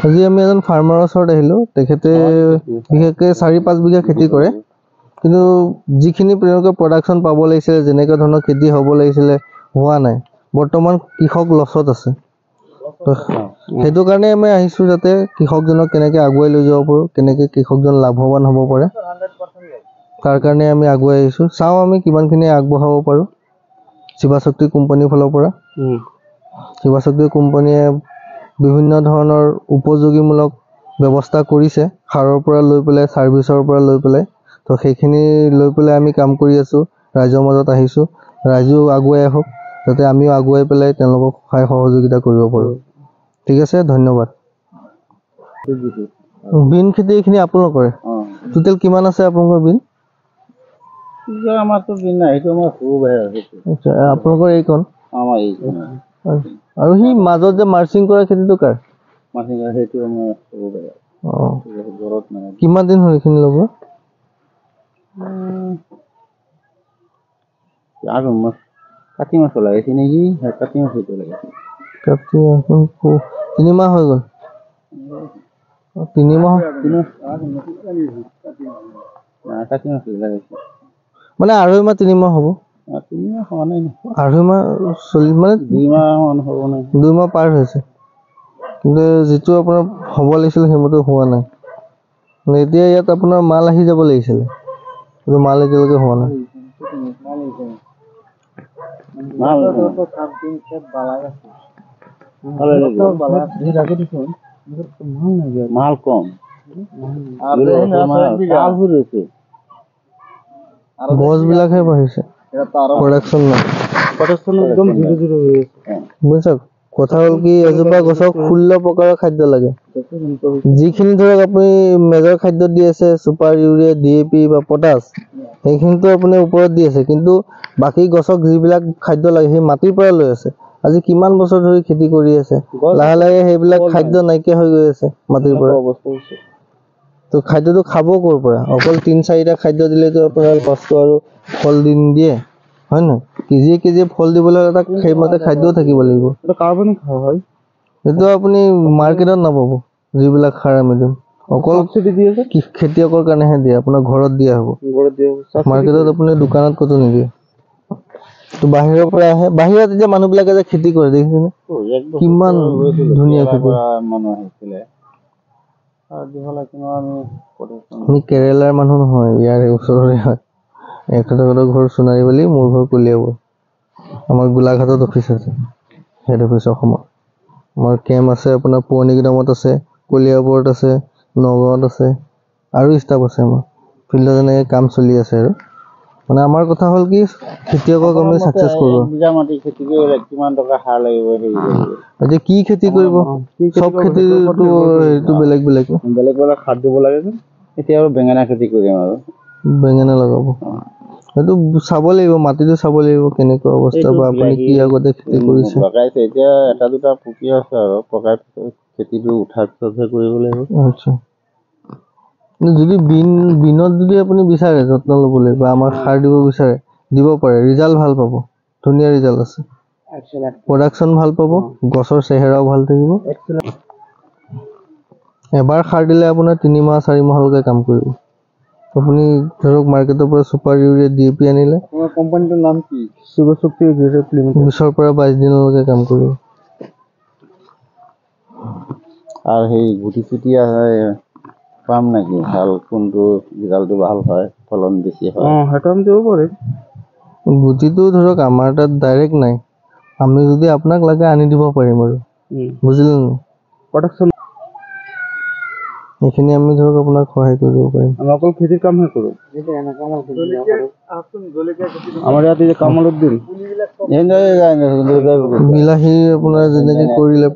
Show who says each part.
Speaker 1: আজি আমি এজন ফাৰ্মাৰৰ ওচৰত আহিলো। তেখেতে বিশেষকৈ 4-5 বিঘা খেতি কৰে, কিন্তু যিখিনি তেওঁলোকে প্ৰডাকশ্যন পাব লাগিছিলে, যেনেকুৱা ধৰণৰ খেতি হ'ব লাগিছিলে, হোৱা নাই। বৰ্তমান কৃষক লছত আছে। সেইটো কাৰণে আমি আহিছোঁ, যাতে কৃষকজনক কেনেকৈ আগুৱাই লৈ যাব পাৰোঁ, কেনেকৈ কৃষকজন লাভৱান হ'ব পাৰে, তাৰ কাৰণে আমি আগুৱাই আহিছোঁ। চাওঁ আমি কিমানখিনি আগবঢ়াব পাৰোঁ শিৱাশক্তি কোম্পানীৰ ফালৰ পৰা। শিৱাশক্তি কোম্পানীয়ে বিভিন্ন ধৰণৰ উপযোগীমূলক ব্যৱস্থা কৰিছে, সাৰৰ পৰা লৈ পেলাই, ছাৰ্ভিচৰ পৰা লৈ পেলাই। তো সেইখিনি লৈ পেলাই আমি কাম কৰি আছোঁ, ৰাইজৰ মাজত আহিছোঁ। ৰাইজেও আগুৱাই আহক, যাতে আমিও আগুৱাই পেলাই তেওঁলোকক সহায় সহযোগিতা কৰিব পাৰোঁ। ঠিক আছে, ধন্যবাদ। বিন খেতি এইখিনি আপোনালোকৰে? টোটেল কিমান আছে আপোনালোকৰ বিন?
Speaker 2: আমাৰতো বিন নাই, সেইটো আমাৰ সৰু ভাই আছে।
Speaker 1: আচ্ছা, আপোনালোকৰ এইকণ?
Speaker 2: আমাৰ এইকণ।
Speaker 1: আৰু সি মাজত যে মাৰ্চিং কৰা খেতিটো কাৰ?
Speaker 2: মাৰ্চিং কৰা সেইটো আমাৰ সৰু ভাই। ঘৰত নাই।
Speaker 1: কিমান দিন হ'ল এইখিনি লগোৱা?
Speaker 2: কাতি মাছ লগাইছে নেকি? কাতি মাছ সেইটো লগাইছে।
Speaker 1: কাতি মাহ 3 মাহ হৈ গ'ল। 3 মাহ
Speaker 2: কাতি মাছ লগাইছে।
Speaker 1: মানে 2.5 মাহ 3 মাহ হ'ব।
Speaker 2: 3 মাহ হোৱা নাই।
Speaker 1: 2.5 মাহ চলি মানে
Speaker 2: 2 মাহ মান হ'ব নাই।
Speaker 1: 2 মাহ পাৰ হৈছে, কিন্তু যিটো আপোনাৰ হ'ব লাগিছিলে সেইমতে হোৱা নাই। এতিয়া ইয়াত আপোনাৰ মাল আহি যাব লাগিছিলে, কিন্তু মাল এতিয়ালৈকে হোৱা নাই।
Speaker 2: মাল কম,
Speaker 1: গছবিলাকহে বাঢ়িছে, প্ৰডাকশ্যন নাই। বুজিছা, কথা হ'ল কি, এজোপা গছক 16 প্ৰকাৰৰ খাদ্য লাগে। যিখিনি ধৰক আপুনি মেজৰ খাদ্য দি আছে, ছুপাৰ ইউৰিয়া, DAP বা পটাছ, সেইখিনিতো আপুনি ওপৰত দি আছে, কিন্তু বাকী গছক যিবিলাক খাদ্য লাগে সেই মাটিৰ পৰা লৈ আছে। আজি কিমান বছৰ ধৰি খেতি কৰি আছে, লাহে লাহে সেইবিলাক খাদ্য নাইকিয়া হৈ গৈ আছে মাটিৰ পৰা। তো খাদ্যটো খাব ক'ৰ পৰা? অকল 3-4টা খাদ্য দিলেতো আপোনাৰ কষ্ট আৰু ফল নিদিয়ে, হয় নহয়? কেজিয়ে কেজিয়ে ফল দিবলৈ হ'লে তাক সেইমতে খাদ্যও থাকিব লাগিব।
Speaker 2: কাৰ্বনিক সাৰ হয়।
Speaker 1: এইটো আপুনি মাৰ্কেটত নাপাব, যিবিলাক সাৰ আমি দিম। অকল খেতিয়কৰ কাৰণেহে দিয়ে, আপোনাৰ ঘৰত দিয়া হ'ব। মাৰ্কেটত আপুনি দোকানত ক'তো নিদিয়ে। তো বাহিৰৰ পৰা আহে, বাহিৰত এতিয়া মানুহবিলাকে যে খেতি কৰে দেখিছেনে, কিমান ধুনীয়া খেতি। আমি কেৰেলাৰ মানুহ নহয়, ইয়াৰ ওচৰৰে হয়। এখেতৰ ঘৰ সোণাৰীবালি, মোৰ ঘৰ কলিয়াবৰ। আমাৰ গোলাঘাটত অফিচ আছে, হেড অফিচ অসমৰ। আমাৰ কেম্প আছে আপোনাৰ পুৰণিগুদামত আছে, কলিয়াবৰত আছে, নগাঁৱত আছে, আৰু ষ্টাফ আছে আমাৰ। ফিল্ডত এনেকৈ কাম চলি আছে আৰু। মানে আমাৰ কথা হ'ল কি, খেতিয়কক আমি ছাকচেছ কৰোঁ।
Speaker 2: কিমান টকা সাৰ লাগিব,
Speaker 1: এতিয়া কি খেতি কৰিব, চব খেতিটো হেৰিটো বেলেগ বেলেগ
Speaker 2: বেলেগ সাৰ দিব লাগে যে। এতিয়া আৰু বেঙেনা খেতি কৰিম আৰু।
Speaker 1: বেঙেনা লগাব, সেইটো চাব লাগিব, মাটিটো চাব লাগিব কেনেকুৱা অৱস্থা, বা আপুনি কি আগতে খেতি কৰিছে।
Speaker 2: লগাইছে, এতিয়া 1-2টা পকি আছে আৰু, পকাৰ পিছত খেতিটো উঠাৰ পিছতহে কৰিব লাগিব।
Speaker 1: আচ্ছা, যদি বিনত যদি আপুনি বিচাৰে যত্ন ল'বলৈ বা আমাৰ সাৰ দিব বিচাৰে, দিব পাৰে, ৰিজাল্ট ভাল পাব, ধুনীয়া ৰিজাল্ট আছে। প্ৰডাকশ্যন ভাল পাব, গছৰ চেহেৰাও ভাল থাকিব। এবাৰ সাৰ দিলে আপোনাৰ 3 মাহ 4 মাহলৈকে কাম কৰিব। আপুনি ধৰক মাৰ্কেটৰ পৰা ছুপাৰ ইউৰিয়া, DAP আনিলে,
Speaker 2: কোম্পানীটোৰ নাম কি?
Speaker 1: শিৱশক্তি 20 পৰা 22 দিনলৈকে কাম কৰিব।
Speaker 2: আৰু সেই গুটি চুটি পাম নেকি, ভাল কোনটো ৰিজাল্টটো ভাল হয়, ফলন বেছি হয়?
Speaker 1: সেইটো আমি দিব পাৰিম। গুটিটো ধৰক আমাৰ তাত ডাইৰেক্ট নাই, আমি যদি আপোনাক লাগে আনি দিব পাৰিম আৰু, বুজিলে নে? প্ৰডাকশ্যন এইখিনি আমি ধৰক আপোনাক সহায় কৰিব পাৰিম।
Speaker 2: আমি অকল খেতিৰ কামহে কৰোঁ। আমাৰ ইয়াত কামলত দিম,
Speaker 1: বিলাহী আপোনাৰ যেনেকে কৰিলে